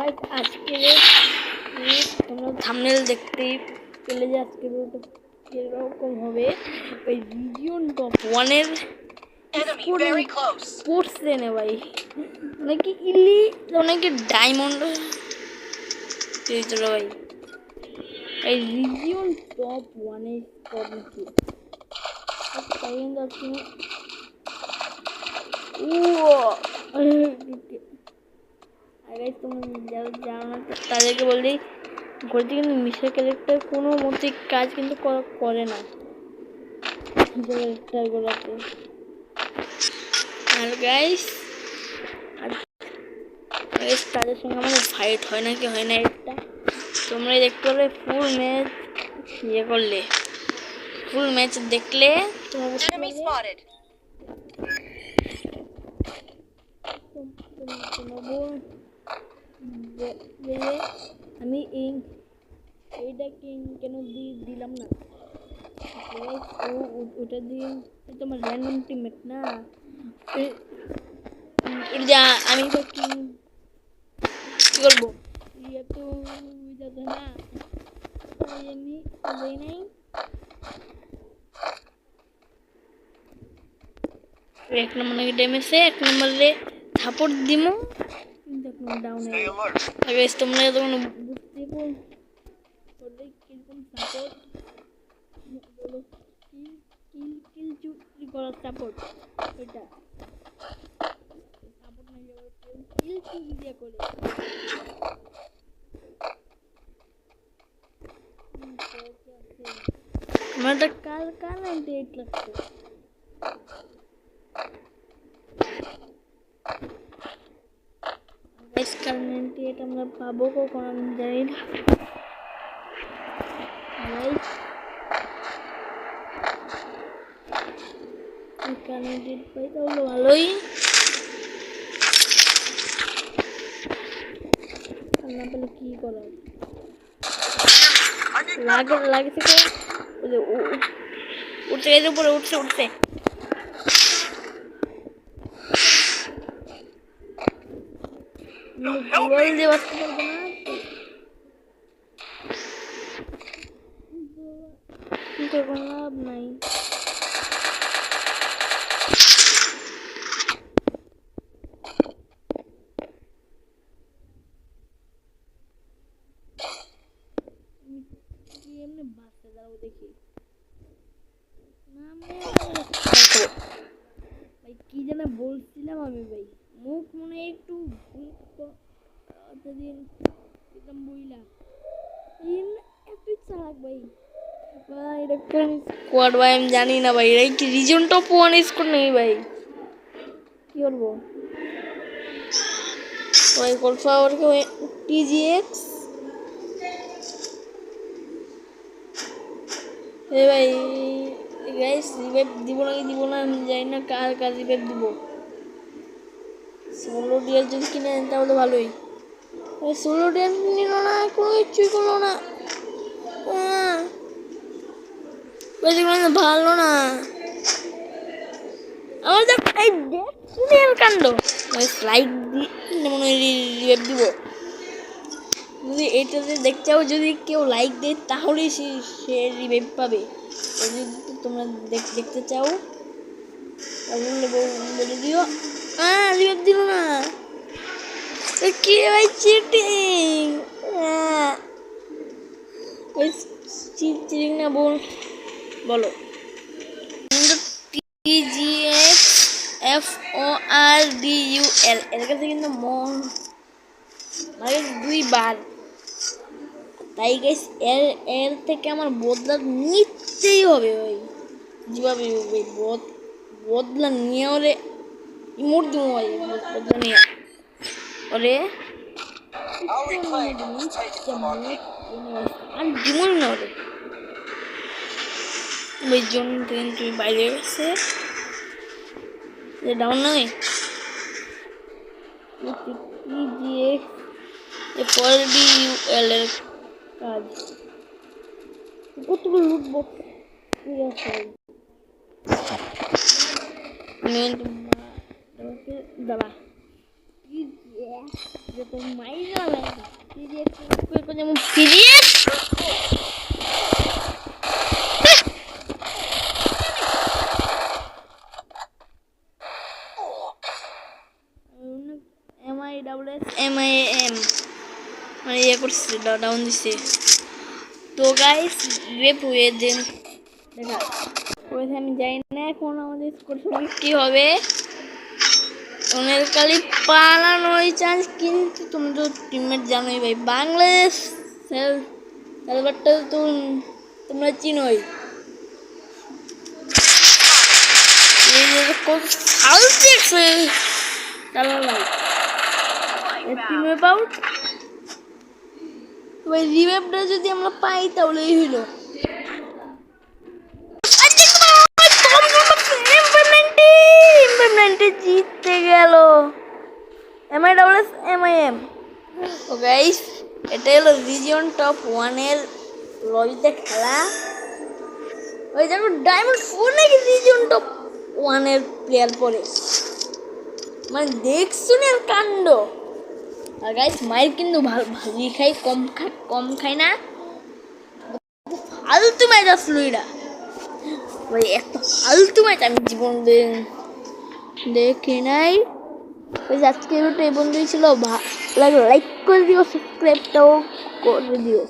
Guys আজকে তোমরা thumbnail দেখতেই পেলে যে আজকে এরকম হবে ওই রিজিয়ন টপ 1 এর পড়ছে না ভাই, অনেকে ইলি অনেকে ডায়মন্ড ভাই। এই রিজিয়ন টপ 1 এর স্কোর কি তাই যাচ্ছে তোমরা জানো না তাদেরকে বললেই ঘুরতে, কিন্তু মিশার ক্যারেক্টার কোনো মতে কাজ কিন্তু করে না ক্যারেক্টারগুলোতে। আর গাইস তাদের সঙ্গে আমাদের ফাইট হয় নাকি হয় না একটা তোমরা দেখতে পারবে। ফুল ম্যাচ ইয়ে করলে, ফুল ম্যাচ দেখলে আমি এইটা কেন দিলাম না, ওটা দিয়ে তোমার র্যান্ডম টিমমেট না, আমি তো কি করবো তো যাতে না নাই। এক নম্বর নাকি ড্যামেজে এক নম্বরে সাপোর্ট দিমো কিন্তু এক নম্বর ডাউন হয়ে গেছে। তোমরা তখন বুঝতে পারবে কিরকম সাপোর্ট বলো, কিল চুরি করার সাপোর্ট, এটা সাপোর্ট না কিল চুরি দিয়ে করে। আমার তো কাল 98 লাগছে। এটা আমরা পাবো কখন আমি জানি না। ভালোই না পেলে কি করা লাগছে উঠছে এর উপরে উঠছে বাঁচতে পারবো না, কোনো লাভ নাই। এমনি বাঁচতে দাঁড়াবো দেখি ভাই কি যেন বলছিলাম আমি ভাই, মুখ মনে একটু বইলা স্কোয়াড ভাই আমি জানি না ভাই, এরা কি রিজন টপ 1 স্কোর নেই ভাই, কি করবো ভাই। কলফাওয়ারকে টিজিএক্স এ ভাই গাইস রিভাইভ দিব না আমি জানি না কার রিভাইভ দিব। সোলো ডিয়াল যদি কিনে নেন তাহলে ভালোই। সোলো ডিয়াল নিল না, কোনো কিছুই করলো না, ভালো না আমার দেখ এই দেখ কাণ্ড স্লাইড দিয়ে মনে হয় রিভাইভ দিব। যদি এটাতে দেখতে চাও, যদি কেউ লাইক দেয় তাহলেই সে রিভাইভ পাবে। যদি তোমরা দেখতে চাও তাহলে বলে দিও। রিভাইভ দিল না কি ভাই, চিটিং চিটিং না বলো। TGXFORDUL এর কাছে কিন্তু মানে 2 বার, তাই গাইস এর থেকে আমার বদলা নিতেই হবে ভাই, যেভাবে বদলা নিয়ে ওরে ইমোট দিব ভাই, বদলা নিয়ে ওরে আর দিমন না ওরে ওই জন্য কিন্তু বাইরে গেছে ডাউন নয়। TGXFORDUL এর কাজ কতগুলো লুটবো দাঁড়া তো মাইরা লাগে ফিরিয়ে যেমন ফিরিয়ে MIM মানে ইয়ে করছে ডাউন দিছে তো গাইস রেপ হয়ে দেন দেখা ওইখানে আমি যাই না এখন আমাদের স্কোর কি হবে ওনের খালি পালানোর চান্স কিন্তু তুমি তো টিমমেট জানোই ভাই বাংলাদেশ সার্ভারটা তো তোমরা চিনোই কত ফালতু চালালাম টিমে পাউট ভাই রিভাইভটা যদি আমরা পাই তাহলেই হইলো জিততে গেল MIM ও গাইস এটা হলো রিজিয়ন টপ 1 এর লবিতে খেলা ওই দেখো ডায়মন্ড 4 নাকি রিজিয়ন টপ 1 এর প্লেয়ার পরে মানে দেখছো না কাণ্ড আর গাইস মাইর কিন্তু ভালোই খাই কম খাই না ফালতু ম্যাচ আসলো এটা ভাই এত ফালতু ম্যাচ আমি জীবন দেখি নাই ওই আজকে ভিডিওটা এই বন্ধুই ছিল লাইক করে দিও সাবস্ক্রাইবটাও করে দিও